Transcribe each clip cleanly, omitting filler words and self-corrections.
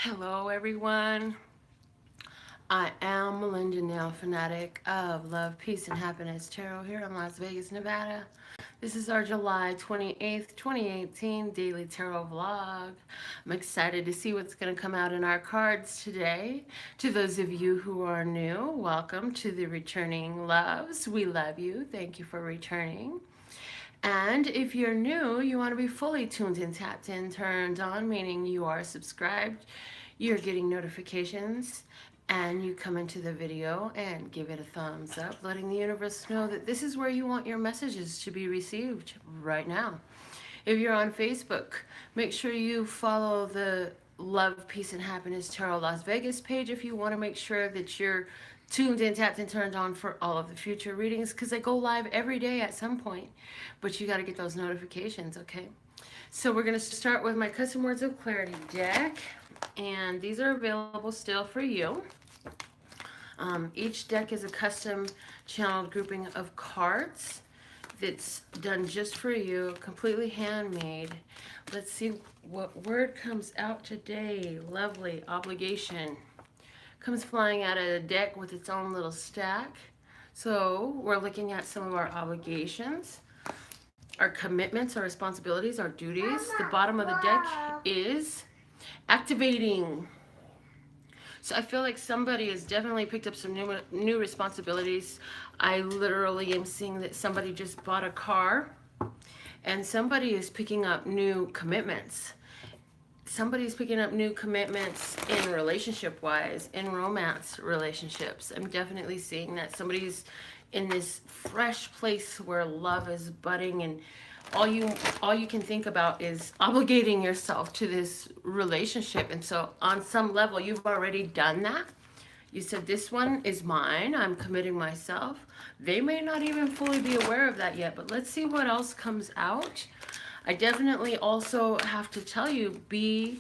Hello everyone, I am Melinda, NailFanatic of Love, Peace, and Happiness Tarot here in Las Vegas, Nevada. This is our July 28th, 2018 daily tarot vlog. I'm excited to see what's going to come out in our cards today. To those of you who are new, welcome to the returning loves. We love you. Thank you for returning. And if you're new, you want to be fully tuned in, tapped in, turned on, meaning you are subscribed, you're getting notifications, and you come into the video and give it a thumbs up, letting the universe know that this is where you want your messages to be received right now. If you're on Facebook, make sure you follow the Love, Peace, and Happiness Tarot Las Vegas page if you want to make sure that you're tuned in, tapped, and turned on for all of the future readings, because they go live every day at some point, but you got to get those notifications, okay? So we're going to start with my Custom Words of Clarity deck, and these are available still for you. Each deck is a custom channeled grouping of cards that's done just for you, completely handmade. Let's see what word comes out today. Lovely. Obligation. Comes flying out of the deck with its own little stack. So we're looking at some of our obligations, our commitments, our responsibilities, our duties. The bottom of the deck is activating. So I feel like somebody has definitely picked up some new responsibilities. I literally am seeing that somebody just bought a car, and somebody is picking up new commitments. Somebody's picking up new commitments in relationship-wise, in romance relationships. I'm definitely seeing that somebody's in this fresh place where love is budding, and all you can think about is obligating yourself to this relationship. And so on some level, you've already done that. You said, this one is mine. I'm committing myself. They may not even fully be aware of that yet, but let's see what else comes out. I definitely also have to tell you, be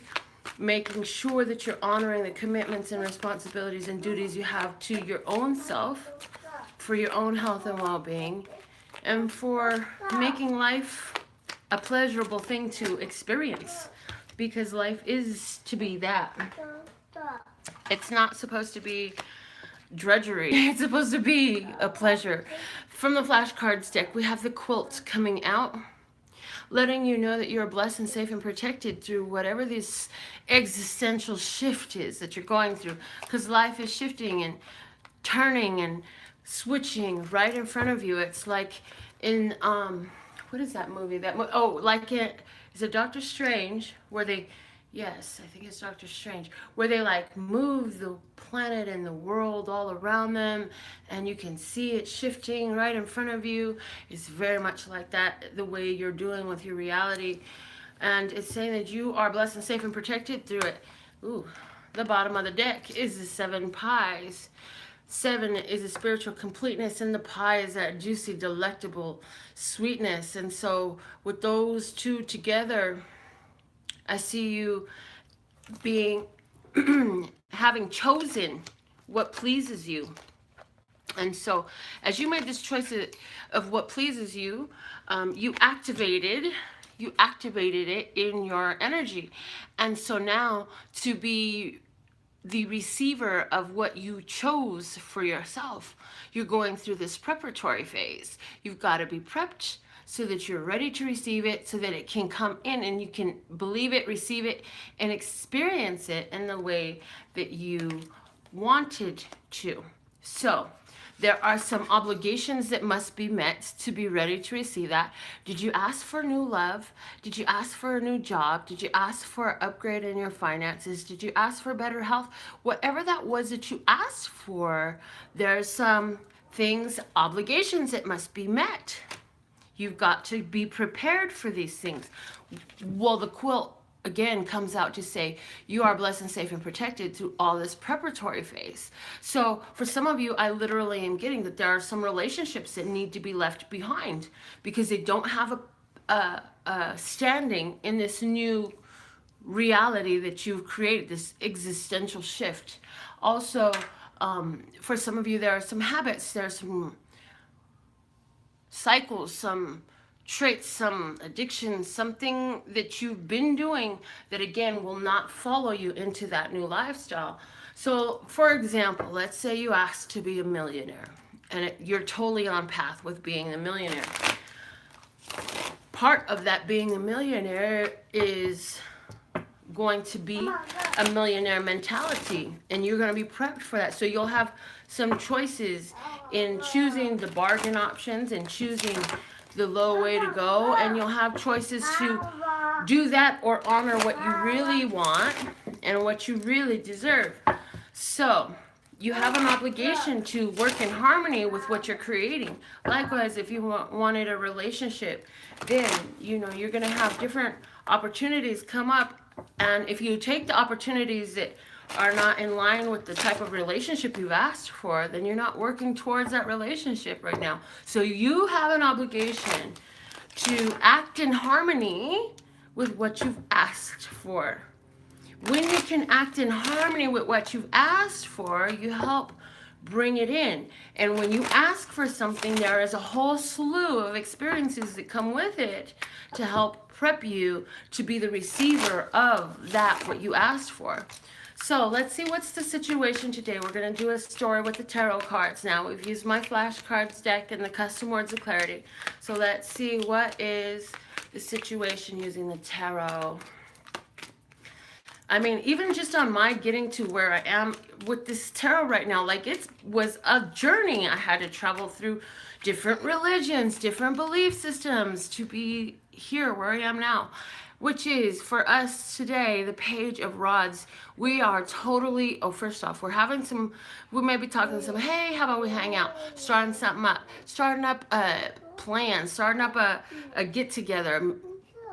making sure that you're honoring the commitments and responsibilities and duties you have to your own self for your own health and well-being, and for making life a pleasurable thing to experience, because life is to be that. It's not supposed to be drudgery. It's supposed to be a pleasure. From the flashcards deck, we have the quilt coming out, letting you know that you're blessed and safe and protected through whatever this existential shift is that you're going through, because life is shifting and turning and switching right in front of you. It's like in what is that movie? Like is it Doctor Strange, where they, yes, I think it's Doctor Strange, where they like move the planet and the world all around them, and you can see it shifting right in front of you. It's very much like that, the way you're doing with your reality. And it's saying that you are blessed and safe and protected through it. Ooh, the bottom of the deck is the 7 pies. 7 is a spiritual completeness, and the pie is that juicy, delectable sweetness. And so with those two together, I see you being having chosen what pleases you. And so as you made this choice of what pleases you, you activated it in your energy. And so now, to be the receiver of what you chose for yourself, you're going through this preparatory phase. You've got to be prepped so that you're ready to receive it, so that it can come in and you can believe it, receive it, and experience it in the way that you wanted to. So there are some obligations that must be met to be ready to receive that. Did you ask for new love? Did you ask for a new job? Did you ask for an upgrade in your finances? Did you ask for better health? Whatever that was that you asked for, there's some things, obligations that must be met. You've got to be prepared for these things. Well, the quilt again comes out to say you are blessed and safe and protected through all this preparatory phase. So for some of you, I literally am getting that there are some relationships that need to be left behind because they don't have a standing in this new reality that you've created, this existential shift. Also, for some of you, there are some habits, there are some cycles, some traits, some addictions, something that you've been doing that again will not follow you into that new lifestyle. So for example, let's say you ask to be a millionaire and you're totally on path with being a millionaire. Part of that being a millionaire is going to be a millionaire mentality, and you're going to be prepped for that. So you'll have some choices in choosing the bargain options and choosing the low way to go, and you'll have choices to do that or honor what you really want and what you really deserve. So you have an obligation to work in harmony with what you're creating. Likewise, if you wanted a relationship, then you're going to have different opportunities come up, and if you take the opportunities that are not in line with the type of relationship you've asked for, then you're not working towards that relationship right now. So you have an obligation to act in harmony with what you've asked for. When you can act in harmony with what you've asked for, you help bring it in. And when you ask for something, there is a whole slew of experiences that come with it to help prep you to be the receiver of that what you asked for. So let's see what's the situation today. We're going to do a story with the tarot cards now. We've used my flashcards deck and the custom words of clarity. So let's see what is the situation using the tarot. I mean, even just on my getting to where I am with this tarot right now, like it was a journey. I had to travel through different religions, different belief systems to be here where I am now, which is for us today, the Page of Rods. We are totally, first off, we may be talking some, hey, how about we hang out, starting something up, starting up a plan, starting up a get together,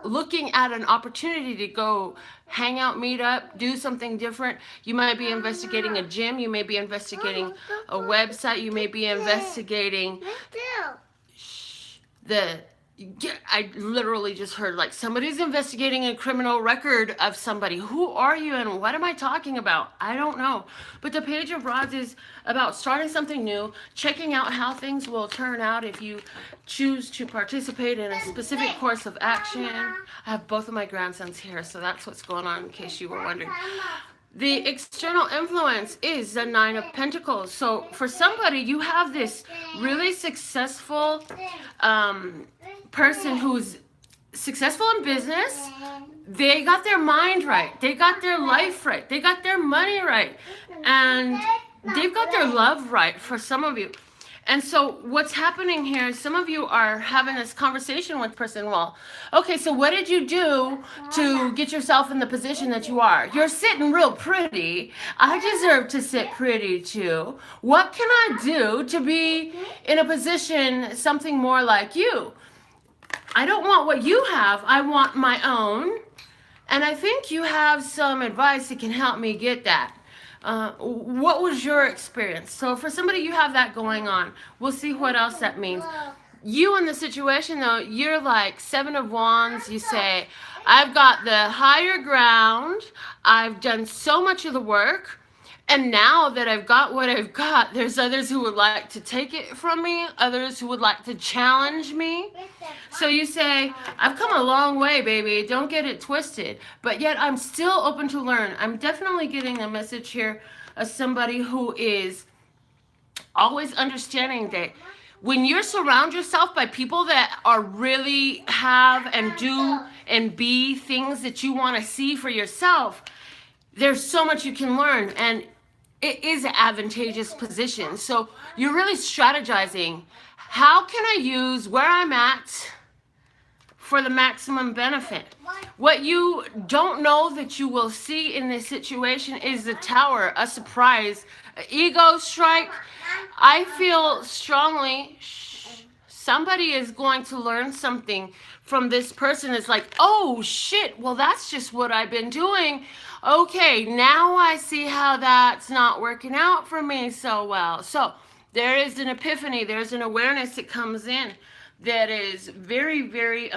looking at an opportunity to go hang out, meet up, do something different. You might be investigating a gym. You may be investigating a website. You may be investigating I literally just heard like somebody's investigating a criminal record of somebody. Who are you and what am I talking about? I don't know. But the Page of Rods is about starting something new, checking out how things will turn out if you choose to participate in a specific course of action. I have both of my grandsons here, so that's what's going on in case you were wondering. The external influence is the Nine of Pentacles. So for somebody, you have this really successful person who's successful in business. They got their mind right. They got their life right. They got their money right. And they've got their love right for some of you. And so what's happening here is some of you are having this conversation with person, well, okay, so what did you do to get yourself in the position that you are? You're sitting real pretty. I deserve to sit pretty too. What can I do to be in a position, something more like you? I don't want what you have. I want my own. And I think you have some advice that can help me get that. What was your experience? So for somebody, you have that going on. We'll see what else that means. You in the situation though, you're like Seven of Wands. You say, I've got the higher ground. I've done so much of the work. And now that I've got what I've got, there's others who would like to take it from me, others who would like to challenge me. So you say, I've come a long way, baby. Don't get it twisted. But yet I'm still open to learn. I'm definitely getting a message here of somebody who is always understanding that when you surround yourself by people that are really have and do and be things that you want to see for yourself, there's so much you can learn, and it is an advantageous position. So you're really strategizing. How can I use where I'm at for the maximum benefit? What you don't know that you will see in this situation is the Tower, a surprise, an ego strike. I feel strongly somebody is going to learn something from this person. It's like, oh shit, well that's just what I've been doing. Okay, now I see how that's not working out for me so well. So there is an epiphany, there's an awareness that comes in that is very, very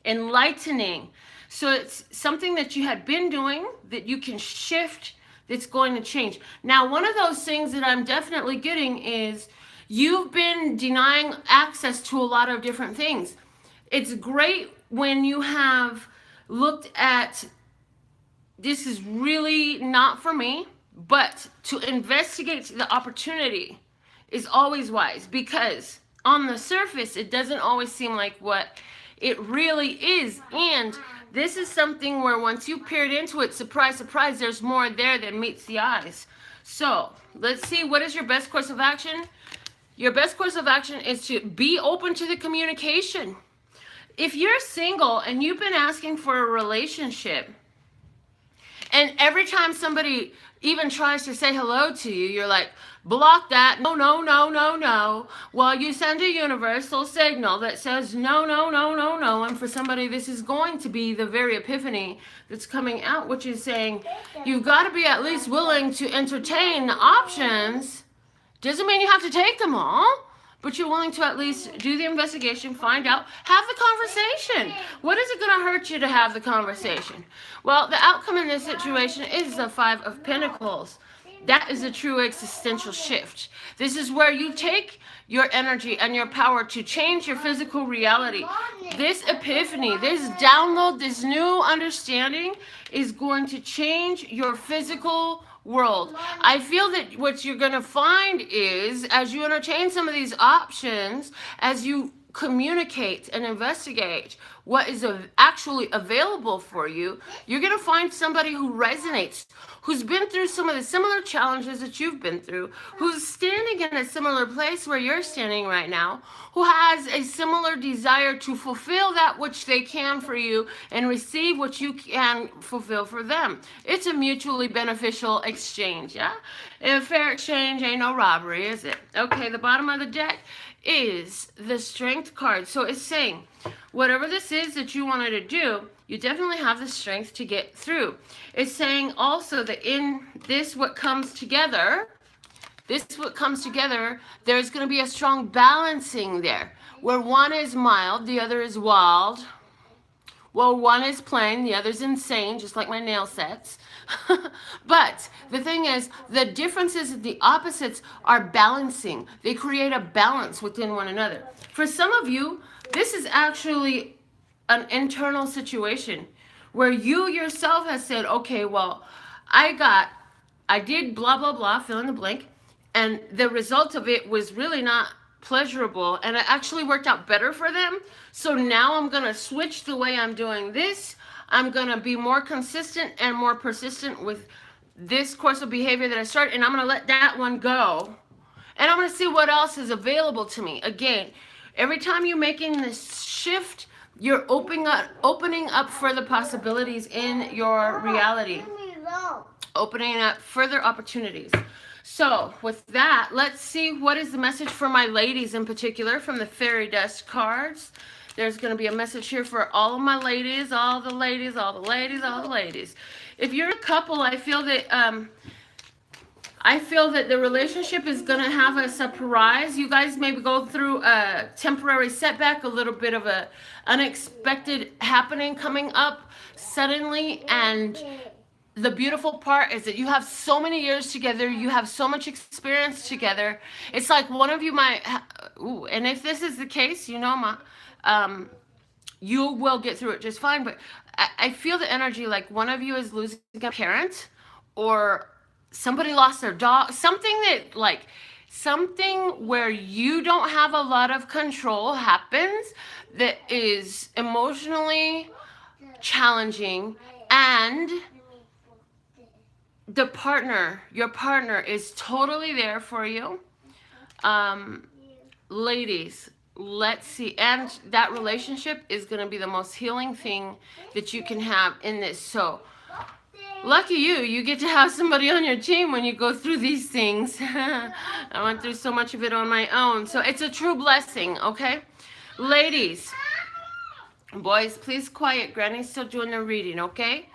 enlightening. So it's something that you had been doing that you can shift, that's going to change. Now, one of those things that I'm definitely getting is you've been denying access to a lot of different things. It's great when you have looked at, this is really not for me, but to investigate the opportunity is always wise, because on the surface, it doesn't always seem like what it really is. And this is something where once you peered into it, surprise, surprise, there's more there than meets the eyes. So let's see, what is your best course of action? Your best course of action is to be open to the communication. If you're single and you've been asking for a relationship, and every time somebody even tries to say hello to you, you're like, block that, no, no, no, no, no. Well, you send a universal signal that says no, no, no, no, no. And for somebody, this is going to be the very epiphany that's coming out, which is saying you've got to be at least willing to entertain the options. Doesn't mean you have to take them all, but you're willing to at least do the investigation, find out, have the conversation. What is it going to hurt you to have the conversation? Well, the outcome in this situation is the Five of Pentacles. That is a true existential shift. This is where you take your energy and your power to change your physical reality. This epiphany, this download, this new understanding is going to change your physical world. I feel that what you're going to find is, as you entertain some of these options, as you communicate and investigate what is actually available for you, you're going to find somebody who resonates, who's been through some of the similar challenges that you've been through, who's standing in a similar place where you're standing right now, who has a similar desire to fulfill that which they can for you and receive what you can fulfill for them. It's a mutually beneficial exchange, yeah? A fair exchange ain't no robbery, is it? Okay, the bottom of the deck is the Strength card. So it's saying, whatever this is that you wanted to do, you definitely have the strength to get through. It's saying also that in this what comes together, there's going to be a strong balancing there, where one is mild, the other is wild. Well, one is plain, the other's insane, just like my nail sets. But the thing is, the differences, the opposites are balancing. They create a balance within one another. For some of you, this is actually an internal situation where you yourself have said, okay, well, I did blah, blah, blah, fill in the blank, and the result of it was really not pleasurable, and it actually worked out better for them. So now I'm going to switch the way I'm doing this. I'm going to be more consistent and more persistent with this course of behavior that I started, and I'm going to let that one go. And I'm going to see what else is available to me. Again, every time you're making this shift, you're opening up further possibilities in your reality. Opening up further opportunities. So with that, let's see what is the message for my ladies in particular from the fairy dust cards. There's going to be a message here for all of my ladies, all the ladies, all the ladies, all the ladies. If you're a couple, I feel that the relationship is going to have a surprise. You guys maybe go through a temporary setback, a little bit of a unexpected happening coming up suddenly, and the beautiful part is that you have so many years together, you have so much experience together. It's like one of you might, and if this is the case, you know, you will get through it just fine. But I feel the energy like one of you is losing a parent, or somebody lost their dog, something where you don't have a lot of control happens that is emotionally challenging, and your partner is totally there for you. Ladies, let's see. And that relationship is going to be the most healing thing that you can have in this. So lucky you get to have somebody on your team when you go through these things. I went through so much of it on my own. So it's a true blessing, okay? Ladies, boys, please quiet. Granny's still doing the reading, okay?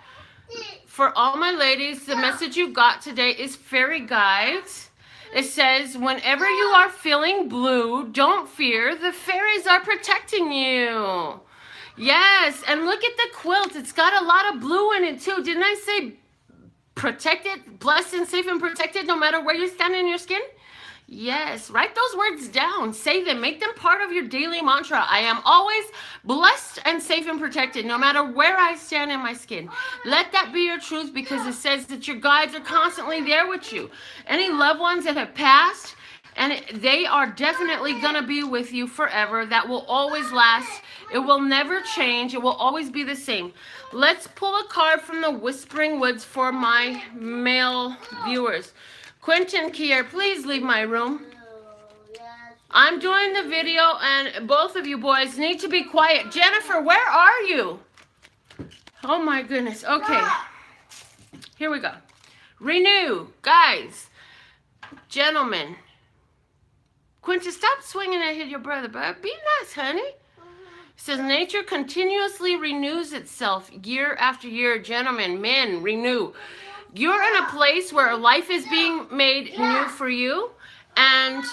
For all my ladies, the message you got today is fairy guides. It says, whenever you are feeling blue, don't fear. The fairies are protecting you. Yes, and look at the quilt. It's got a lot of blue in it too. Didn't I say protected, blessed and safe and protected no matter where you stand in your skin? Yes, write those words down. Say them. Make them part of your daily mantra. I am always blessed and safe and protected, no matter where I stand in my skin. Let that be your truth, because it says that your guides are constantly there with you. Any loved ones that have passed, and they are definitely going to be with you forever. That will always last. It will never change. It will always be the same. Let's pull a card from the Whispering Woods for my male viewers. Quentin Kier, please leave my room. I'm doing the video, and both of you boys need to be quiet. Jennifer, where are you? Oh my goodness. Okay. Here we go. Renew. Guys. Gentlemen. Quentin, stop swinging and hit your brother, but be nice, honey. It says nature continuously renews itself year after year. Gentlemen, men, renew. You're in a place where life is being made new for you, and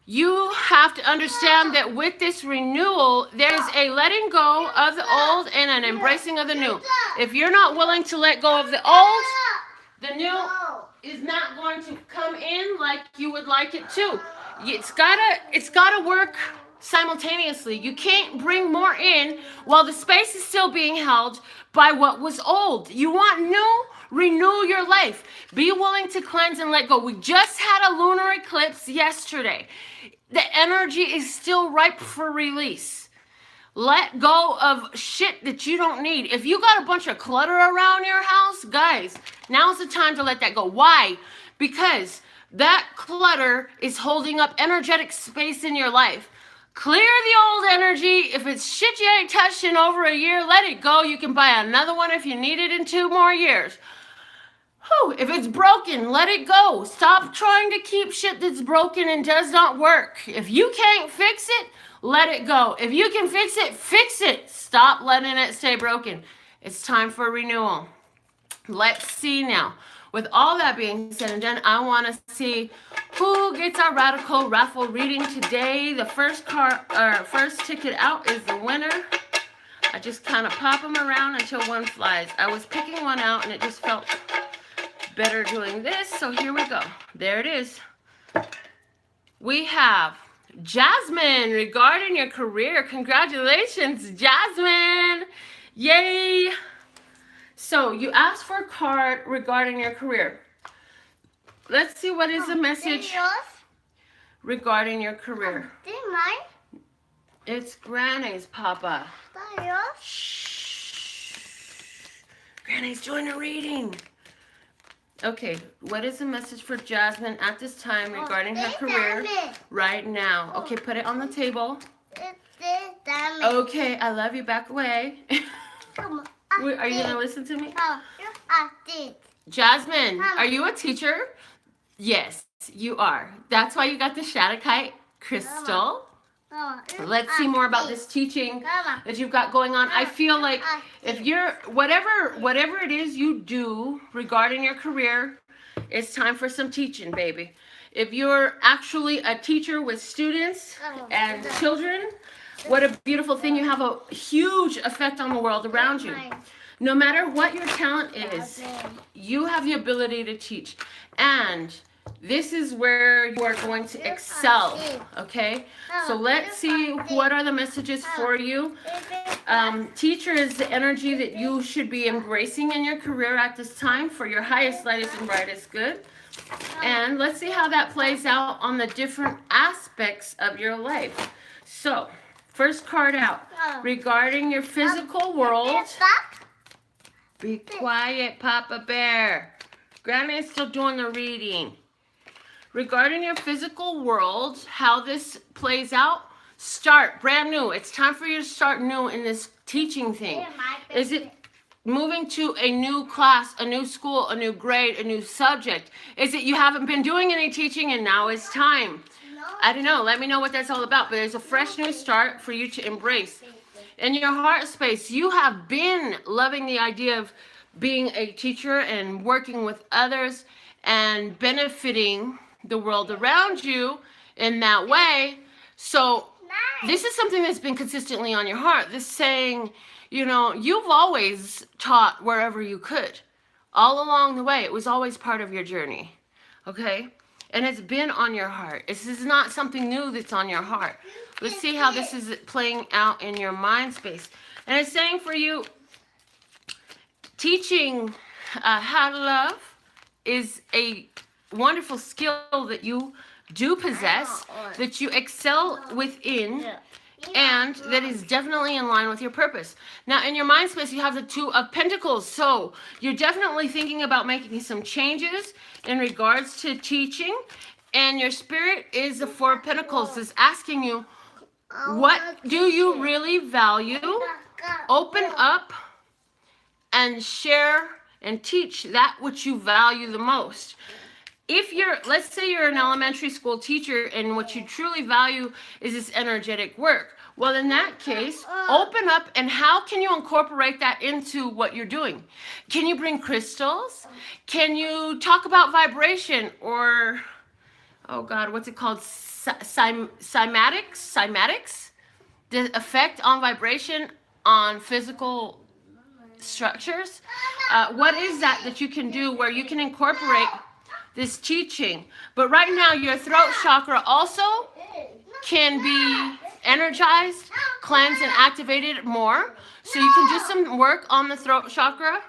you have to understand that with this renewal, there's a letting go of the old and an embracing of the new. If you're not willing to let go of the old, the new is not going to come in like you would like it to. It's gotta work simultaneously. You can't bring more in while the space is still being held by what was old. You want new? Renew your life. Be willing to cleanse and let go. We just had a lunar eclipse yesterday. The energy is still ripe for release. Let go of shit that you don't need. If you got a bunch of clutter around your house, guys, now's the time to let that go. Why? Because that clutter is holding up energetic space in your life. Clear the old energy. If it's shit you ain't touched in over a year, let it go. You can buy another one if you need it in 2 more years. Whew, if it's broken, let it go. Stop trying to keep shit that's broken and does not work. If you can't fix it, let it go. If you can fix it, fix it. Stop letting it stay broken. It's time for renewal. Let's see now. With all that being said and done, I want to see who gets our radical raffle reading today. The first ticket out is the winner. I just kind of pop them around until one flies. I was picking one out and it just felt better doing this, so here we go. There it is. We have Jasmine regarding your career. Congratulations, Jasmine. Yay. So you asked for a card regarding your career. Let's see what is the message regarding your career. Mine? It's Granny's, Papa. Shh. Granny's doing a reading. Okay, what is the message for Jasmine at this time regarding her career right now? Okay, put it on the table. Okay, I love you. Back away. Are you going to listen to me? Jasmine, are you a teacher? Yes, you are. That's why you got the Shattuckite crystal. Let's see more about this teaching that you've got going on. I feel like if you're, whatever it is you do regarding your career, it's time for some teaching, baby. If you're actually a teacher with students and children, what a beautiful thing. You have a huge effect on the world around you. No matter what your talent is, you have the ability to teach. And this is where you are going to excel, okay? So let's see, what are the messages for you? Teacher is the energy that you should be embracing in your career at this time for your highest, lightest, and brightest good. And let's see how that plays out on the different aspects of your life. So, first card out, regarding your physical world. Be quiet, Papa Bear. Granny is still doing the reading. Regarding your physical world, how this plays out, start brand new. It's time for you to start new in this teaching thing. Is it moving to a new class, a new school, a new grade, a new subject? Is it you haven't been doing any teaching and now it's time? I don't know. Let me know what that's all about. But there's a fresh new start for you to embrace. In your heart space, you have been loving the idea of being a teacher and working with others and benefiting the world around you in that way. So this is something that's been consistently on your heart. This saying, you know, you've always taught wherever you could. All along the way, it was always part of your journey. Okay? And it's been on your heart. This is not something new that's on your heart. Let's see how this is playing out in your mind space. And it's saying for you, teaching how to love is a wonderful skill that you do possess, that you excel within, and that is definitely in line with your purpose. Now, in your mind space, you have the Two of Pentacles. So you're definitely thinking about making some changes in regards to teaching. And your spirit is the Four of Pentacles. Is asking you, what do you really value? Open up and share and teach that which you value the most. If you're, let's say you're an elementary school teacher and what you truly value is this energetic work. Well, in that case, open up, and how can you incorporate that into what you're doing? Can you bring crystals? Can you talk about vibration, or, oh God, what's it called? Cymatics? The effect on vibration on physical structures. What is that you can do where you can incorporate this teaching? But right now, your throat chakra also can be energized, cleansed, and activated more. So you can do some work on the throat chakra.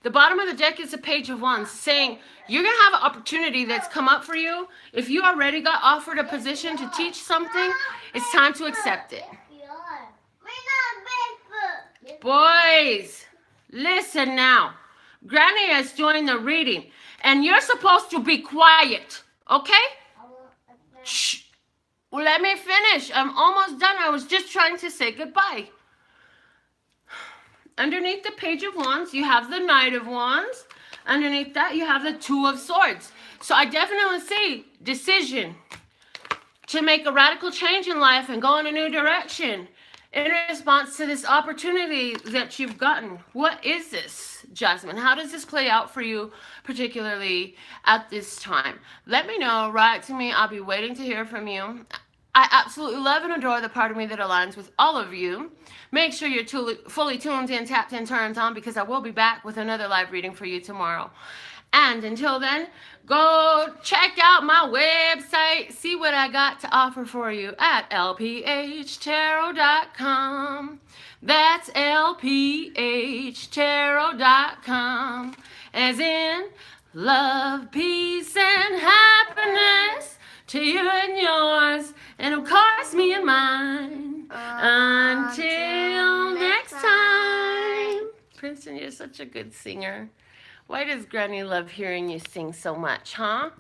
The bottom of the deck is a Page of Wands, saying you're going to have an opportunity that's come up for you. If you already got offered a position to teach something, it's time to accept it. Boys, listen now. Granny is doing the reading, and you're supposed to be quiet, okay? Shh. Well, let me finish. I'm almost done. I was just trying to say goodbye. Underneath the Page of Wands, you have the Knight of Wands. Underneath that, you have the Two of Swords. So I definitely see decision to make a radical change in life and go in a new direction in response to this opportunity that you've gotten. What is this, Jasmine? How does this play out for you, particularly at this time? Let me know. Write to me. I'll be waiting to hear from you. I absolutely love and adore the part of me that aligns with all of you. Make sure you're fully tuned in, tapped in, turned on, because I will be back with another live reading for you tomorrow. And until then, go check out my website. See what I got to offer for you at LPHtarot.com. That's LPHtarot.com. As in, love, peace, and happiness to you and yours, and of course me and mine. Until next time. Princeton, you're such a good singer. Why does Granny love hearing you sing so much, huh?